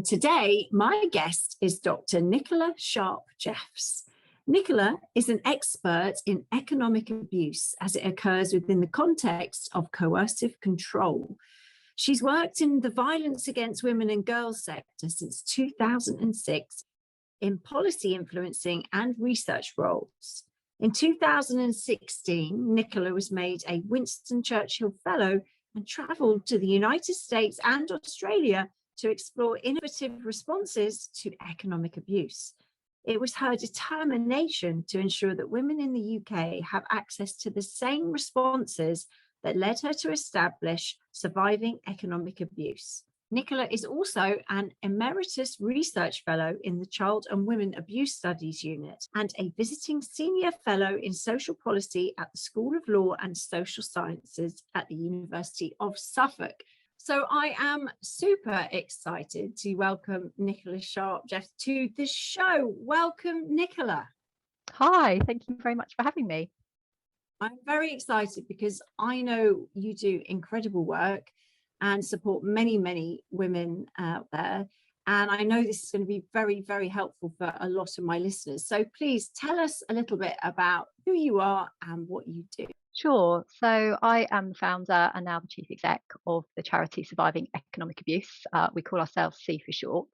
And today, my guest is Dr. Nicola Sharp-Jeffs. Nicola is an expert in economic abuse as it occurs within the context of coercive control. She's worked in the violence against women and girls sector since 2006 in policy influencing and research roles. In 2016, Nicola was made a Winston Churchill Fellow and travelled to the United States and Australia to explore innovative responses to economic abuse. It was her determination to ensure that women in the UK have access to the same responses that led her to establish Surviving Economic Abuse. Nicola is also an Emeritus Research Fellow in the Child and Women Abuse Studies Unit and a visiting Senior Fellow in Social Policy at the School of Law and Social Sciences at the University of Suffolk. So I am super excited to welcome Nicola Sharp-Jeffs to the show. Welcome, Nicola. Hi, thank you very much for having me. I'm very excited because I know you do incredible work and support many, many women out there. And I know this is going to be very, very helpful for a lot of my listeners. So please tell us a little bit about who you are and what you do. Sure. So I am the founder and now the chief exec of the charity Surviving Economic Abuse. We call ourselves C for short.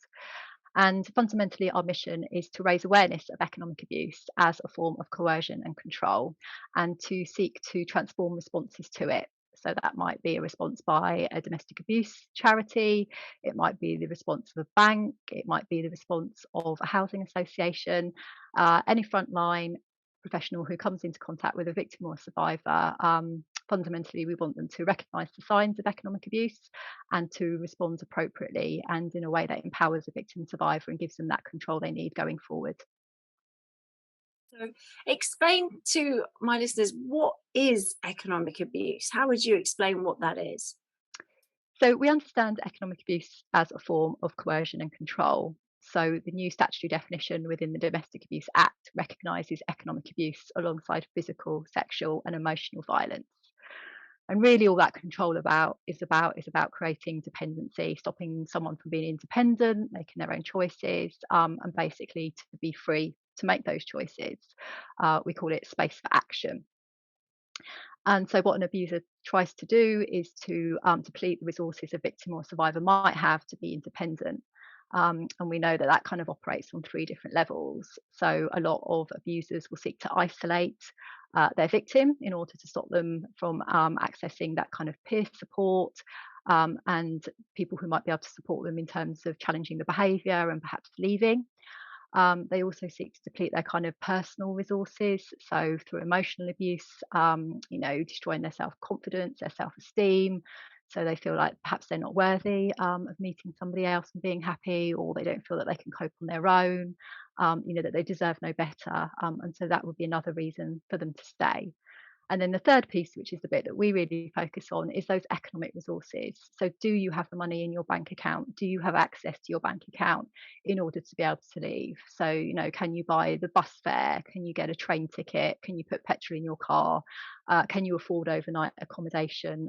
And fundamentally, our mission is to raise awareness of economic abuse as a form of coercion and control, and to seek to transform responses to it. So that might be a response by a domestic abuse charity, it might be the response of a bank, it might be the response of a housing association, any frontline professional who comes into contact with a victim or a survivor. Fundamentally, we want them to recognise the signs of economic abuse and to respond appropriately and in a way that empowers the victim and survivor and gives them that control they need going forward. So explain to my listeners, what is economic abuse? How would you explain what that is? So we understand economic abuse as a form of coercion and control. So the new statutory definition within the Domestic Abuse Act recognises economic abuse alongside physical, sexual and emotional violence. And really all that control is about creating dependency, stopping someone from being independent, making their own choices, and basically to be free to make those choices. We call it space for action. And so what an abuser tries to do is to deplete the resources a victim or survivor might have to be independent. And we know that that kind of operates on three different levels. So a lot of abusers will seek to isolate their victim in order to stop them from accessing that kind of peer support and people who might be able to support them in terms of challenging the behaviour and perhaps leaving. They also seek to deplete their kind of personal resources, so through emotional abuse, destroying their self-confidence, their self-esteem, so they feel like perhaps they're not worthy of meeting somebody else and being happy, or they don't feel that they can cope on their own, that they deserve no better, and so that would be another reason for them to stay. And then the third piece, which is the bit that we really focus on, is those economic resources. So do you have the money in your bank account? Do you have access to your bank account in order to be able to leave? So, can you buy the bus fare? Can you get a train ticket? Can you put petrol in your car? Can you afford overnight accommodation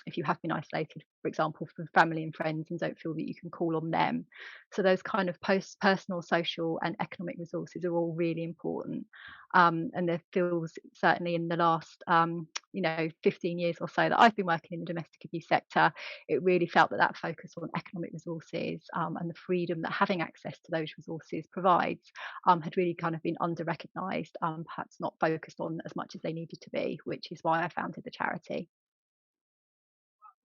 if you have been isolated, for example, from family and friends and don't feel that you can call on them? So those kind of personal, social and economic resources are all really important. And there feels certainly in the last 15 years or so that I've been working in the domestic abuse sector, it really felt that focus on economic resources and the freedom that having access to those resources provides had really kind of been under recognised, perhaps not focused on as much as they needed to be, which is why I founded the charity.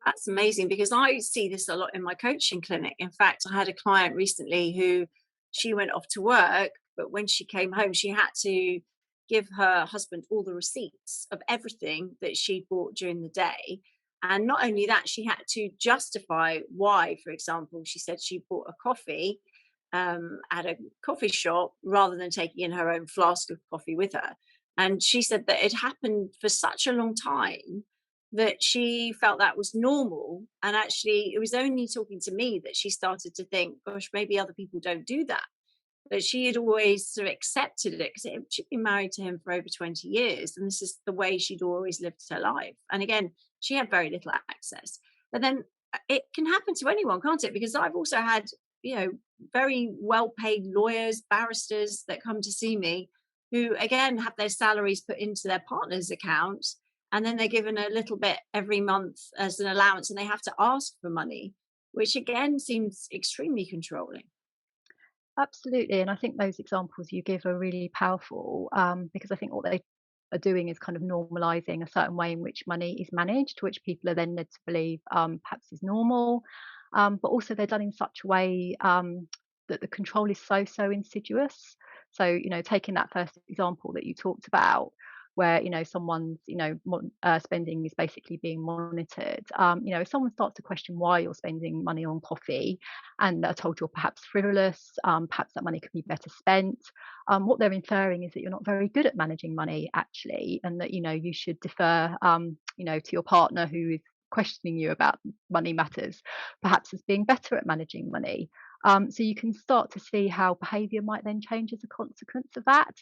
That's amazing, because I see this a lot in my coaching clinic. In fact, I had a client recently who she went off to work, but when she came home, she had to give her husband all the receipts of everything that she bought during the day. And not only that, she had to justify why. For example, she said she bought a coffee at a coffee shop rather than taking in her own flask of coffee with her. And she said that it happened for such a long time that she felt that was normal. And actually, it was only talking to me that she started to think, gosh, maybe other people don't do that. But she had always sort of accepted it because she'd been married to him for over 20 years. And this is the way she'd always lived her life. And again, she had very little access. But then it can happen to anyone, can't it? Because I've also had, very well paid lawyers, barristers that come to see me, who again have their salaries put into their partner's account, and then they're given a little bit every month as an allowance, and they have to ask for money, which again seems extremely controlling. Absolutely, and I think those examples you give are really powerful, because I think what they are doing is kind of normalising a certain way in which money is managed, which people are then led to believe perhaps is normal, but also they're done in such a way that the control is so insidious. So taking that first example that you talked about, where someone's spending is basically being monitored. If someone starts to question why you're spending money on coffee, and are told you're perhaps frivolous, perhaps that money could be better spent. What they're inferring is that you're not very good at managing money, actually, and that you should defer, to your partner who is questioning you about money matters, perhaps as being better at managing money. So you can start to see how behaviour might then change as a consequence of that.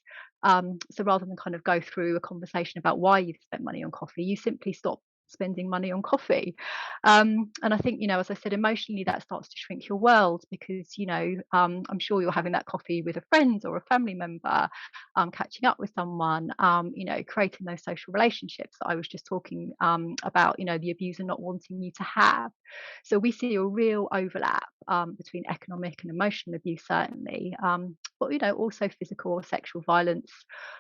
So rather than kind of go through a conversation about why you've spent money on coffee, you simply stop spending money on coffee. And I think, as I said, emotionally that starts to shrink your world because, I'm sure you're having that coffee with a friend or a family member, catching up with someone, creating those social relationships that I was just talking about, the abuser not wanting you to have. So we see a real overlap between economic and emotional abuse, certainly, but also physical or sexual violence,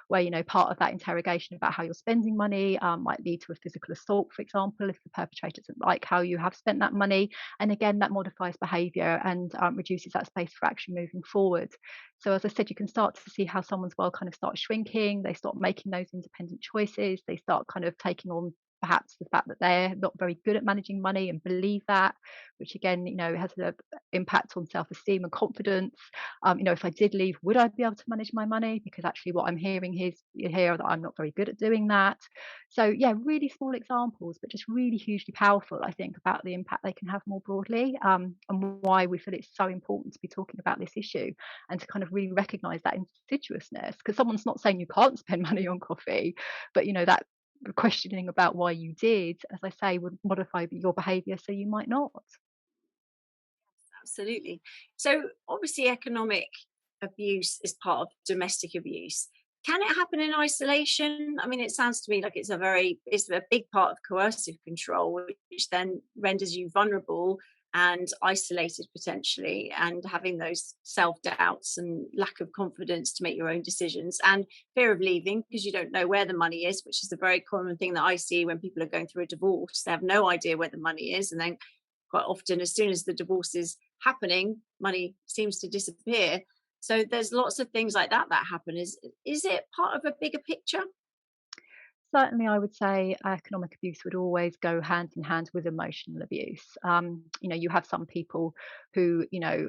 where part of that interrogation about how you're spending money might lead to a physical assault, for example, if the perpetrator doesn't like how you have spent that money, and again that modifies behaviour and reduces that space for action moving forward. So as I said, you can start to see how someone's world kind of starts shrinking. They start making those independent choices. They start kind of taking on perhaps the fact that they're not very good at managing money and believe that, which again, has an impact on self-esteem and confidence. If I did leave, would I be able to manage my money? Because actually what I'm hearing here that I'm not very good at doing that. So yeah, really small examples, but just really hugely powerful, I think, about the impact they can have more broadly, and why we feel it's so important to be talking about this issue and to kind of really recognise that insidiousness, because someone's not saying you can't spend money on coffee, but that questioning about why you did, as I say, would modify your behaviour so you might not. Absolutely. So obviously economic abuse is part of domestic abuse. Can it happen in isolation? I mean, it sounds to me like it's a big part of coercive control, which then renders you vulnerable and isolated potentially, and having those self-doubts and lack of confidence to make your own decisions, and fear of leaving because you don't know where the money is, which is the very common thing that I see when people are going through a divorce. They have no idea where the money is, and then quite often, as soon as the divorce is happening, money seems to disappear. So there's lots of things like that that happen. Is it part of a bigger picture? Certainly, I would say economic abuse would always go hand in hand with emotional abuse. You have some people who,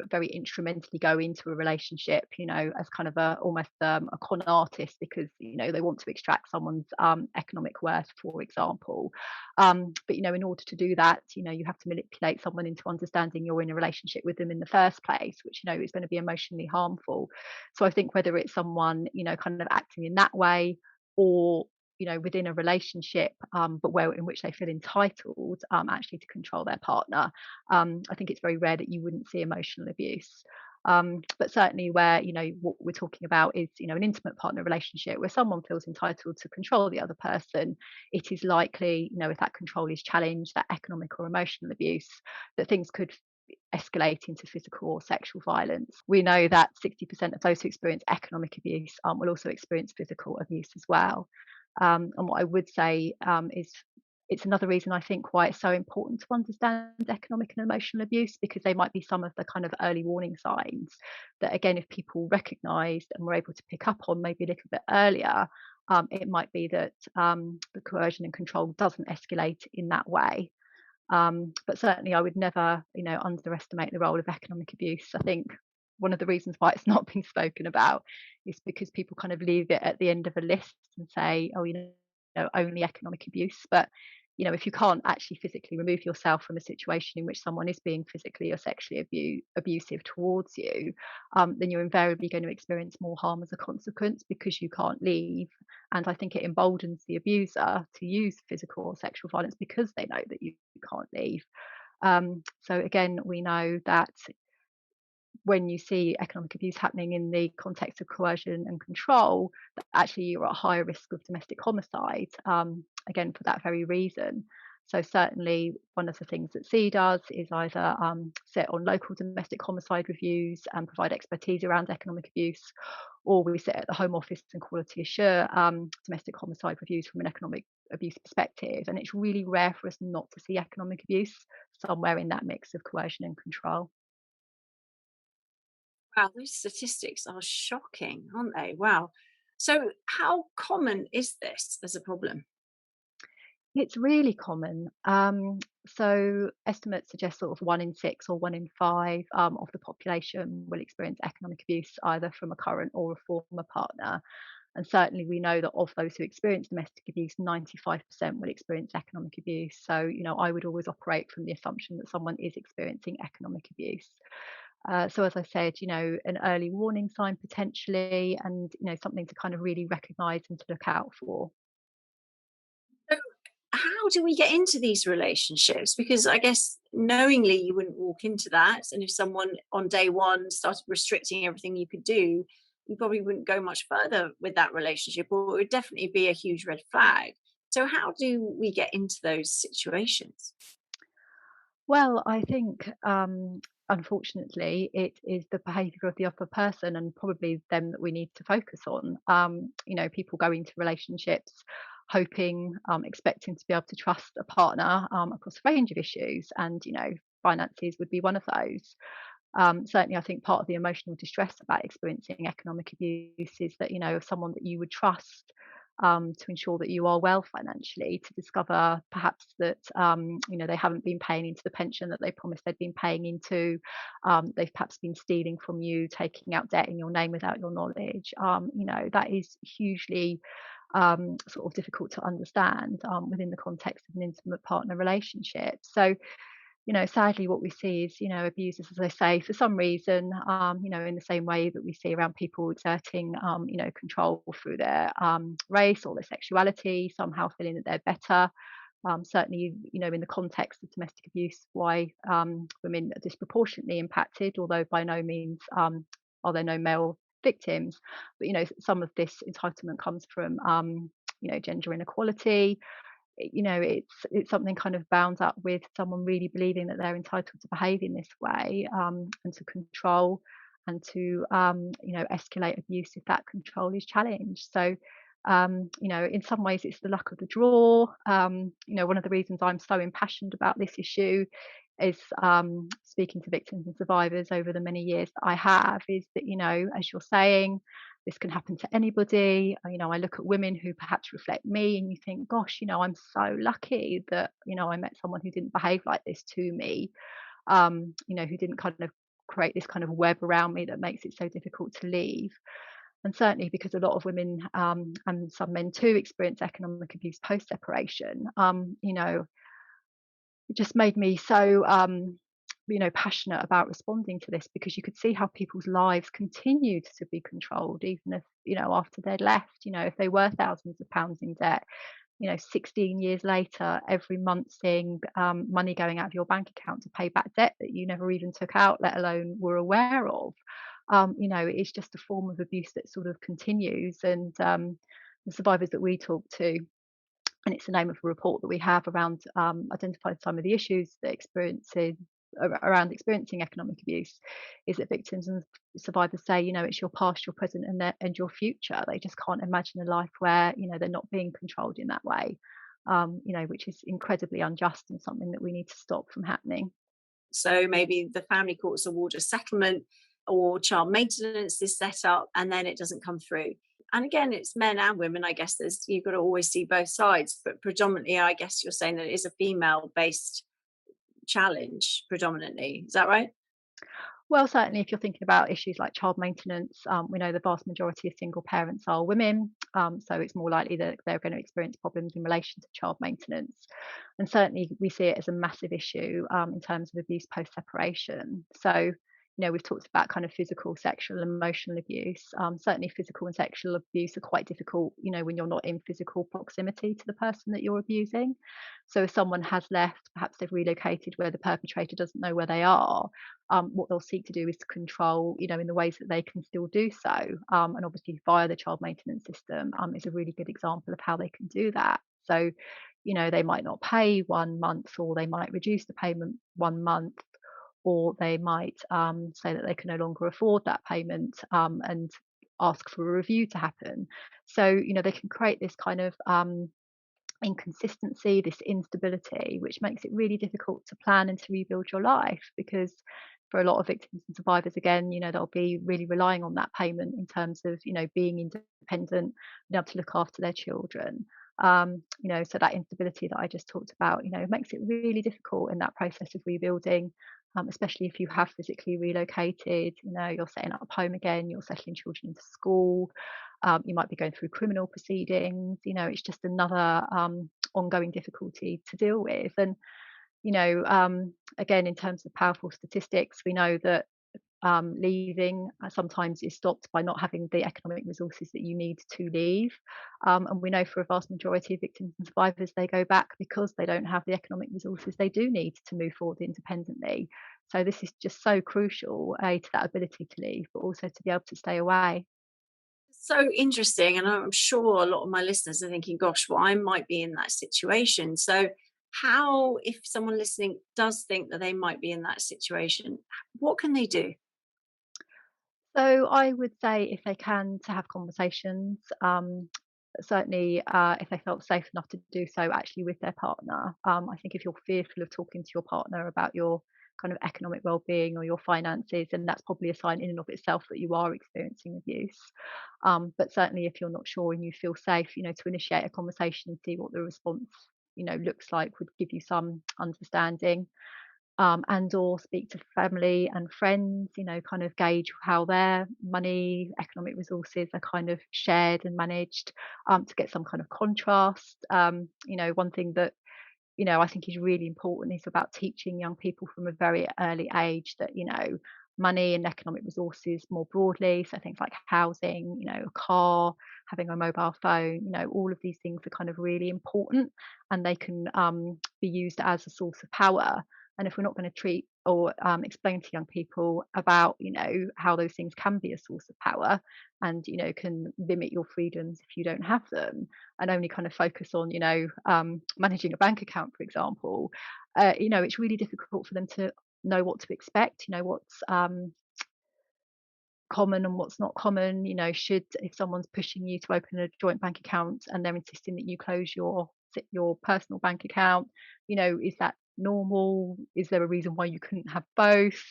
very instrumentally go into a relationship, as kind of almost a con artist because, they want to extract someone's economic worth, for example. But, in order to do that, you have to manipulate someone into understanding you're in a relationship with them in the first place, which, is going to be emotionally harmful. So I think whether it's someone, kind of acting in that way, or within a relationship, but where in which they feel entitled actually to control their partner. I think it's very rare that you wouldn't see emotional abuse. But certainly where, what we're talking about is, an intimate partner relationship where someone feels entitled to control the other person, it is likely, if that control is challenged, that economic or emotional abuse, that things could escalate into physical or sexual violence. We know that 60% of those who experience economic abuse will also experience physical abuse as well. And what I would say is it's another reason I think why it's so important to understand economic and emotional abuse, because they might be some of the kind of early warning signs that, again, if people recognised and were able to pick up on maybe a little bit earlier, it might be that the coercion and control doesn't escalate in that way. But certainly I would never, underestimate the role of economic abuse. I think one of the reasons why it's not been spoken about is because people kind of leave it at the end of a list and say, oh, only economic abuse. But, if you can't actually physically remove yourself from a situation in which someone is being physically or sexually abusive towards you, then you're invariably going to experience more harm as a consequence because you can't leave. And I think it emboldens the abuser to use physical or sexual violence because they know that you can't leave. So again, we know that when you see economic abuse happening in the context of coercion and control, that actually you're at higher risk of domestic homicide, again, for that very reason. So certainly one of the things that C does is either sit on local domestic homicide reviews and provide expertise around economic abuse, or we sit at the Home Office and quality assure domestic homicide reviews from an economic abuse perspective. And it's really rare for us not to see economic abuse somewhere in that mix of coercion and control. Wow, those statistics are shocking, aren't they? Wow. So, how common is this as a problem? It's really common. So estimates suggest sort of 1 in 6 or 1 in 5 of the population will experience economic abuse either from a current or a former partner. And certainly we know that of those who experience domestic abuse, 95% will experience economic abuse. So, I would always operate from the assumption that someone is experiencing economic abuse. So as I said, an early warning sign potentially, and, something to kind of really recognise and to look out for. So, how do we get into these relationships? Because I guess knowingly you wouldn't walk into that. And if someone on day one started restricting everything you could do, you probably wouldn't go much further with that relationship, or it would definitely be a huge red flag. So, how do we get into those situations? Well, I think, unfortunately, it is the behaviour of the other person and probably them that we need to focus on. People go into relationships hoping, expecting to be able to trust a partner across a range of issues, and finances would be one of those. Certainly, I think part of the emotional distress about experiencing economic abuse is that, of someone that you would trust to ensure that you are well financially, to discover perhaps that, they haven't been paying into the pension that they promised they'd been paying into. They've perhaps been stealing from you, taking out debt in your name without your knowledge. That is hugely sort of difficult to understand within the context of an intimate partner relationship. So, sadly, what we see is, abusers, as I say, for some reason, in the same way that we see around people exerting, control through their race or their sexuality, somehow feeling that they're better. Certainly, in the context of domestic abuse, why women are disproportionately impacted, although by no means are there no male victims. But, some of this entitlement comes from, gender inequality. It's something kind of bound up with someone really believing that they're entitled to behave in this way, and to control and to escalate abuse if that control is challenged. So, in some ways it's the luck of the draw. One of the reasons I'm so impassioned about this issue is, speaking to victims and survivors over the many years that I have, is that, as you're saying, this can happen to anybody. I look at women who perhaps reflect me, and you think, gosh, I'm so lucky that, I met someone who didn't behave like this to me, who didn't kind of create this kind of web around me that makes it so difficult to leave. And certainly because a lot of women, and some men too, experience economic abuse post separation, it just made me so passionate about responding to this, because you could see how people's lives continued to be controlled even if, after they'd left. If they were thousands of pounds in debt, 16 years later, every month seeing money going out of your bank account to pay back debt that you never even took out, let alone were aware of. It's just a form of abuse that sort of continues. And the survivors that we talk to, and it's the name of a report that we have around, identified some of the issues that around experiencing economic abuse, is that victims and survivors say, it's your past, your present, and your future. They just can't imagine a life where, they're not being controlled in that way, which is incredibly unjust and something that we need to stop from happening. So maybe the family courts award a settlement, or child maintenance is set up, and then it doesn't come through. And again, it's men and women. I guess you've got to always see both sides, but predominantly, I guess you're saying that it is a female-based challenge predominantly. Is that right? Well, certainly, if you're thinking about issues like child maintenance, we know the vast majority of single parents are women, so it's more likely that they're going to experience problems in relation to child maintenance. And certainly, we see it as a massive issue in terms of abuse post separation. So, we've talked about kind of physical, sexual, and emotional abuse. Certainly, physical and sexual abuse are quite difficult, when you're not in physical proximity to the person that you're abusing. So, if someone has left, perhaps they've relocated where the perpetrator doesn't know where they are, what they'll seek to do is to control, in the ways that they can still do so. And obviously, via the child maintenance system is a really good example of how they can do that. So, they might not pay 1 month, or they might reduce the payment 1 month, or they might say that they can no longer afford that payment, and ask for a review to happen. So, they can create this kind of inconsistency, this instability, which makes it really difficult to plan and to rebuild your life, because for a lot of victims and survivors, again, they'll be really relying on that payment in terms of, being independent, being able to look after their children. So that instability that I just talked about, makes it really difficult in that process of rebuilding, especially if you have physically relocated, you're setting up home again, you're settling children into school, you might be going through criminal proceedings, it's just another ongoing difficulty to deal with. And, again, in terms of powerful statistics, we know that leaving sometimes is stopped by not having the economic resources that you need to leave. And we know for a vast majority of victims and survivors, they go back because they don't have the economic resources they do need to move forward independently. So this is just so crucial, to that ability to leave, but also to be able to stay away. So interesting. And I'm sure a lot of my listeners are thinking, gosh, well, I might be in that situation. So, how, if someone listening does think that they might be in that situation, what can they do? So I would say, if they can, to have conversations. Certainly, if they felt safe enough to do so, actually with their partner. I think if you're fearful of talking to your partner about your kind of economic well-being or your finances, and that's probably a sign in and of itself that you are experiencing abuse. But certainly, if you're not sure and you feel safe, to initiate a conversation and see what the response, looks like, would give you some understanding. And or speak to family and friends, kind of gauge how their money, economic resources are kind of shared and managed, to get some kind of contrast. One thing that, I think is really important is about teaching young people from a very early age that, money and economic resources more broadly, so things like housing, a car, having a mobile phone, all of these things are kind of really important, and they can be used as a source of power. And if we're not going to treat or explain to young people about, how those things can be a source of power, and, can limit your freedoms if you don't have them, and only kind of focus on, managing a bank account, for example, it's really difficult for them to know what to expect, what's common and what's not common. Should, if someone's pushing you to open a joint bank account and they're insisting that you close your personal bank account, is that normal? Is there a reason why you couldn't have both?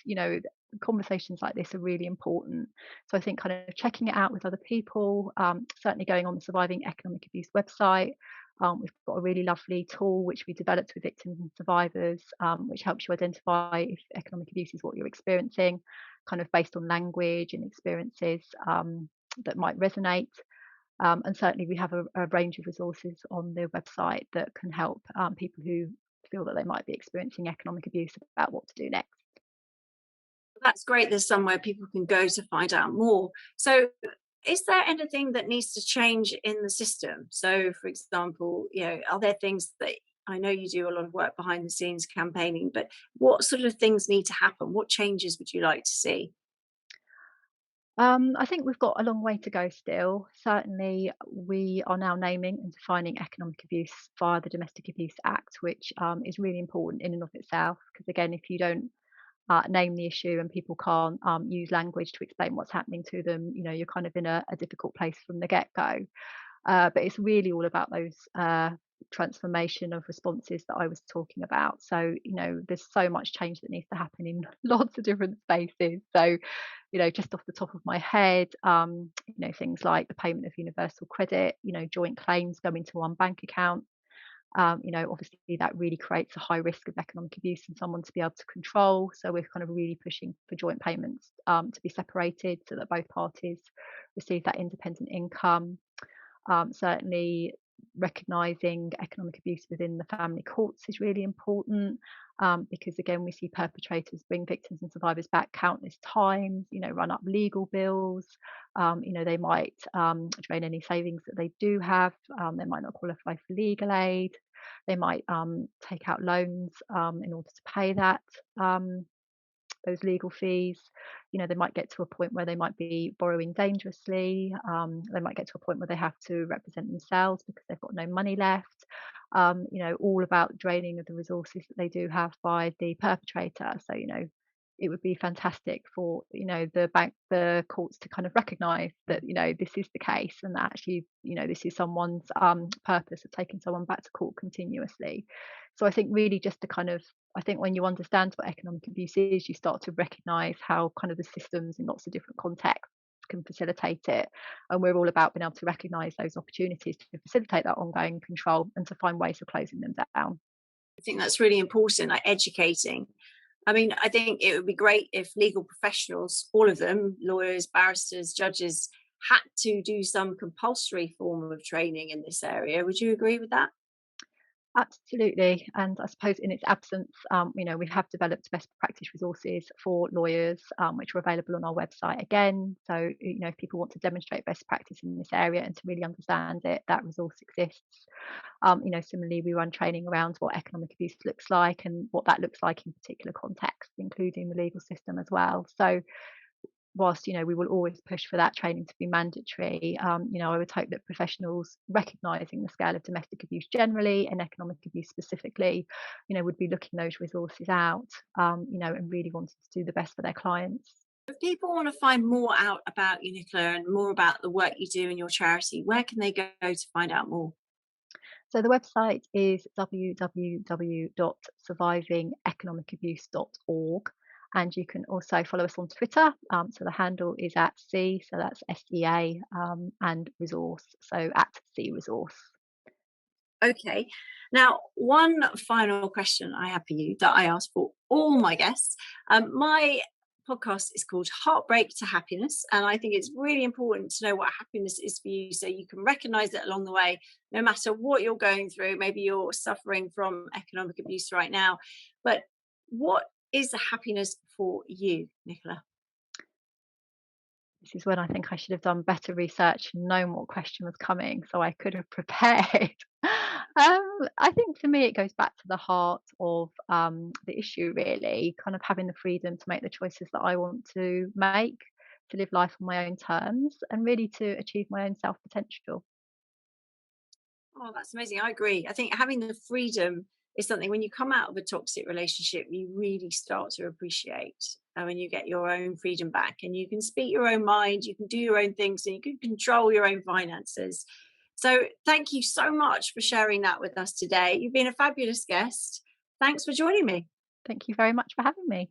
Conversations like this are really important. So I think kind of checking it out with other people, certainly going on the Surviving Economic Abuse website. We've got a really lovely tool which we developed with victims and survivors, which helps you identify if economic abuse is what you're experiencing, kind of based on language and experiences that might resonate. And certainly, we have a range of resources on the website that can help people who feel that they might be experiencing economic abuse about what to do next. That's great. There's somewhere people can go to find out more. So, is there anything that needs to change in the system? So, for example, are there things that, I know you do a lot of work behind the scenes campaigning, but what sort of things need to happen? What changes would you like to see? I think we've got a long way to go still. Certainly, we are now naming and defining economic abuse via the Domestic Abuse Act, which is really important in and of itself. Because again, if you don't name the issue and people can't use language to explain what's happening to them, you're kind of in a difficult place from the get-go. But it's really all about those transformation of responses that I was talking about. So, there's so much change that needs to happen in lots of different spaces. So, just off the top of my head, things like the payment of universal credit, joint claims go into one bank account. Obviously that really creates a high risk of economic abuse and someone to be able to control. So we're kind of really pushing for joint payments to be separated so that both parties receive that independent income. Certainly, recognising economic abuse within the family courts is really important, because again we see perpetrators bring victims and survivors back countless times, run up legal bills. They might drain any savings that they do have. They might not qualify for legal aid. They might take out loans in order to pay those legal fees. They might get to a point where they might be borrowing dangerously. They might get to a point where they have to represent themselves because they've got no money left. All about draining of the resources that they do have by the perpetrator. So, it would be fantastic for, the courts to kind of recognise that, this is the case, and that actually, this is someone's purpose of taking someone back to court continuously. So I think really just to kind of, I think when you understand what economic abuse is, you start to recognise how kind of the systems in lots of different contexts can facilitate it. And we're all about being able to recognise those opportunities to facilitate that ongoing control and to find ways of closing them down. I think that's really important, like educating. I mean, I think it would be great if legal professionals, all of them, lawyers, barristers, judges, had to do some compulsory form of training in this area. Would you agree with that? Absolutely. And I suppose in its absence, we have developed best practice resources for lawyers, which are available on our website again. So, if people want to demonstrate best practice in this area and to really understand it, that resource exists. Similarly, we run training around what economic abuse looks like and what that looks like in particular contexts, including the legal system as well. So, whilst we will always push for that training to be mandatory, I would hope that professionals recognizing the scale of domestic abuse generally and economic abuse specifically, would be looking those resources out, and really wanting to do the best for their clients. If people want to find more out about you, Nicola, and more about the work you do in your charity, where can they go to find out more? So the website is www.survivingeconomicabuse.org. And you can also follow us on Twitter. So the handle is @SEA, so that's SEA, and resource, so @SEA resource. Okay. Now, one final question I have for you that I ask for all my guests. My podcast is called Heartbreak to Happiness, and I think it's really important to know what happiness is for you so you can recognize it along the way, no matter what you're going through. Maybe you're suffering from economic abuse right now, but what is the happiness for you, Nicola? This is when I think I should have done better research and known what question was coming so I could have prepared. I think for me it goes back to the heart of the issue, really, kind of having the freedom to make the choices that I want to make, to live life on my own terms, and really to achieve my own self potential. Oh, that's amazing. I agree. I think having the freedom is something when you come out of a toxic relationship, you really start to appreciate when you get your own freedom back and you can speak your own mind, you can do your own things, and you can control your own finances. So, thank you so much for sharing that with us today. You've been a fabulous guest. Thanks for joining me. Thank you very much for having me.